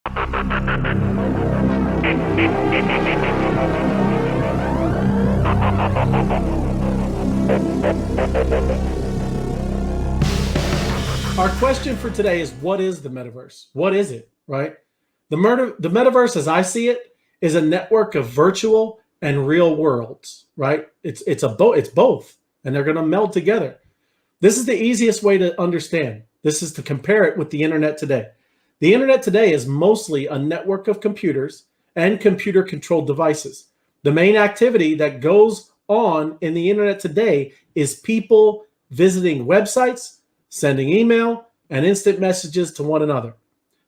Our question for today is, what is the metaverse? What is it, right? The metaverse, as I see it, is a network of virtual and real worlds, right? It's both, and they're going to meld together. This is the easiest way to understand. This is to compare it with the internet today. The internet today is mostly a network of computers and computer-controlled devices. The main activity that goes on in the internet today is people visiting websites, sending email, and instant messages to one another.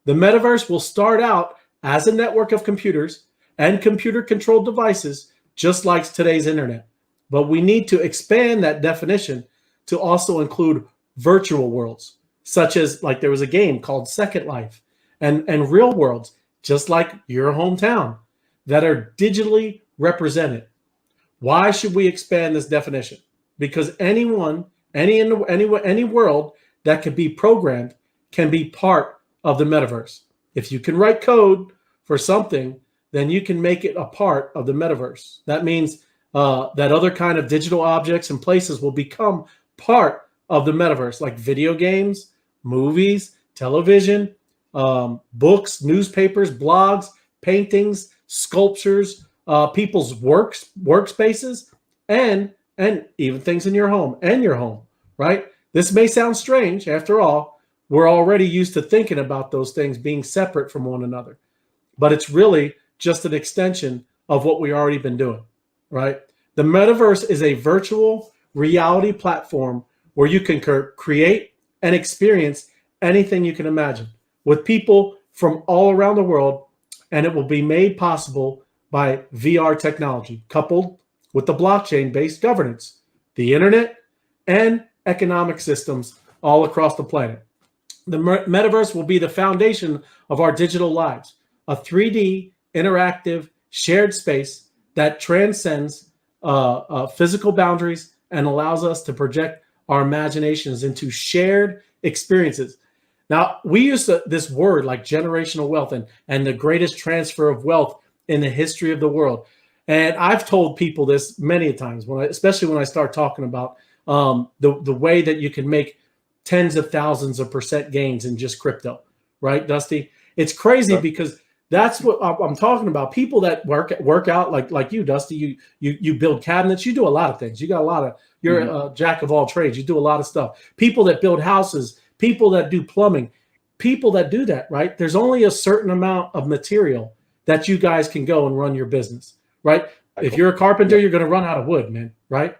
The metaverse will start out as a network of computers and computer-controlled devices, just like today's internet. But we need to expand that definition to also include virtual worlds, such as, like, there was a game called Second Life, and real worlds, just like your hometown, that are digitally represented. Why should we expand this definition? Because any world that can be programmed can be part of the metaverse. If you can write code for something, then you can make it a part of the metaverse. That means that other kind of digital objects and places will become part of the metaverse, like video games, movies, television, books, newspapers, blogs, paintings, sculptures, people's workspaces, and even things in your home, right? This may sound strange. After all, we're already used to thinking about those things being separate from one another, but it's really just an extension of what we've already been doing, right? The metaverse is a virtual reality platform where you can create and experience anything you can imagine with people from all around the world, and it will be made possible by VR technology coupled with the blockchain-based governance, the internet, and economic systems all across the planet. The metaverse will be the foundation of our digital lives, a 3D, interactive, shared space that transcends physical boundaries and allows us to project our imaginations into shared experiences. Now, we use this word like generational wealth and the greatest transfer of wealth in the history of the world. And I've told people this many times, especially when I start talking about the way that you can make tens of thousands of % gains in just crypto, right, Dusty? It's crazy because that's what I'm talking about. People that work out like you, Dusty. You build cabinets. You do a lot of things. You got a lot of. You're a jack of all trades. You do a lot of stuff. People that build houses. People that do plumbing. People that do that, right? There's only a certain amount of material that you guys can go and run your business, right? If you're a carpenter, you're going to run out of wood, man, right?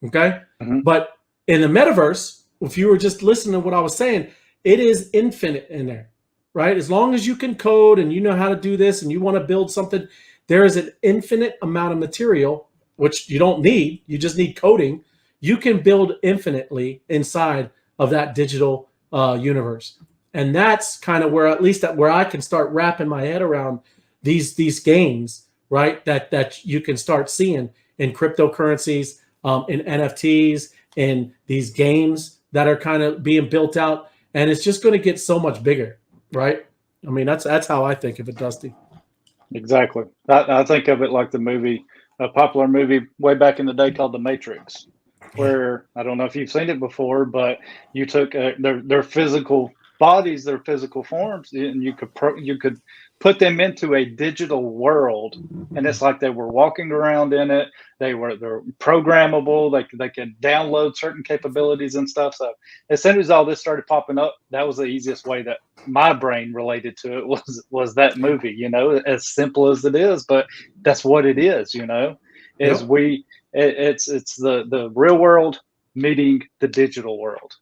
Okay. But in the metaverse, if you were just listening to what I was saying, it is infinite in there, right? As long as you can code and you know how to do this and you want to build something, there is an infinite amount of material, which you don't need. You just need coding. You can build infinitely inside of that digital universe. And that's kind of where, at least where I can start wrapping my head around these games, right? That you can start seeing in cryptocurrencies, in NFTs, in these games that are kind of being built out, and it's just going to get so much bigger, right? I mean, that's how I think of it, Dusty. Exactly. I think of it like the movie, a popular movie way back in the day called The Matrix, where I don't know if you've seen it before, but you took their physical bodies, their physical forms, and you could put them into a digital world, and it's like they were walking around in it. They're programmable. They can download certain capabilities and stuff. So as soon as all this started popping up, that was the easiest way that my brain related to it was that movie. You know, as simple as it is, but that's what it is. You know, is it's the real world meeting the digital world.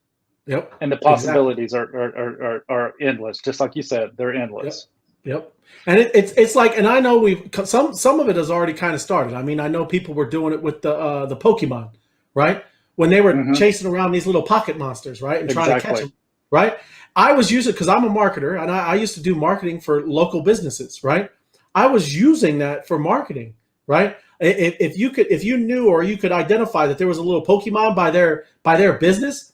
Yep. And the possibilities are endless. Just like you said, they're endless. Yep. And it's like, and I know some of it has already kind of started. I mean, I know people were doing it with the Pokemon, right? When they were chasing around these little pocket monsters, right? And trying to catch them, right? I was using, because I'm a marketer and I used to do marketing for local businesses, right? I was using that for marketing, right? If you knew or you could identify that there was a little Pokemon by their business,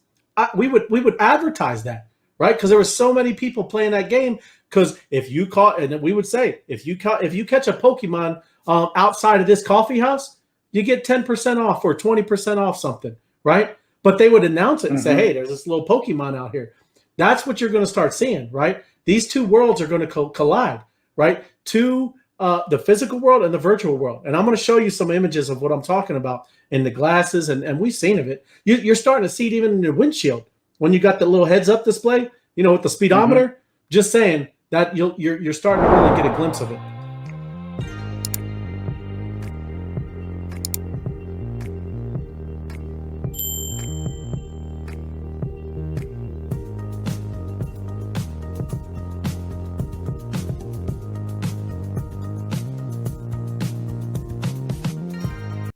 we would advertise that, right? Because there were so many people playing that game. Because if you caught, and we would say, if you catch a Pokemon outside of this coffee house, you get 10% off or 20% off something, right? But they would announce it and say, hey, there's this little Pokemon out here. That's what you're going to start seeing, right? These two worlds are going to collide, right? The physical world and the virtual world. And I'm going to show you some images of what I'm talking about in the glasses, and we've seen of it. You're starting to see it even in the windshield when you got the little heads-up display, with the speedometer. Just saying that you're starting to really get a glimpse of it.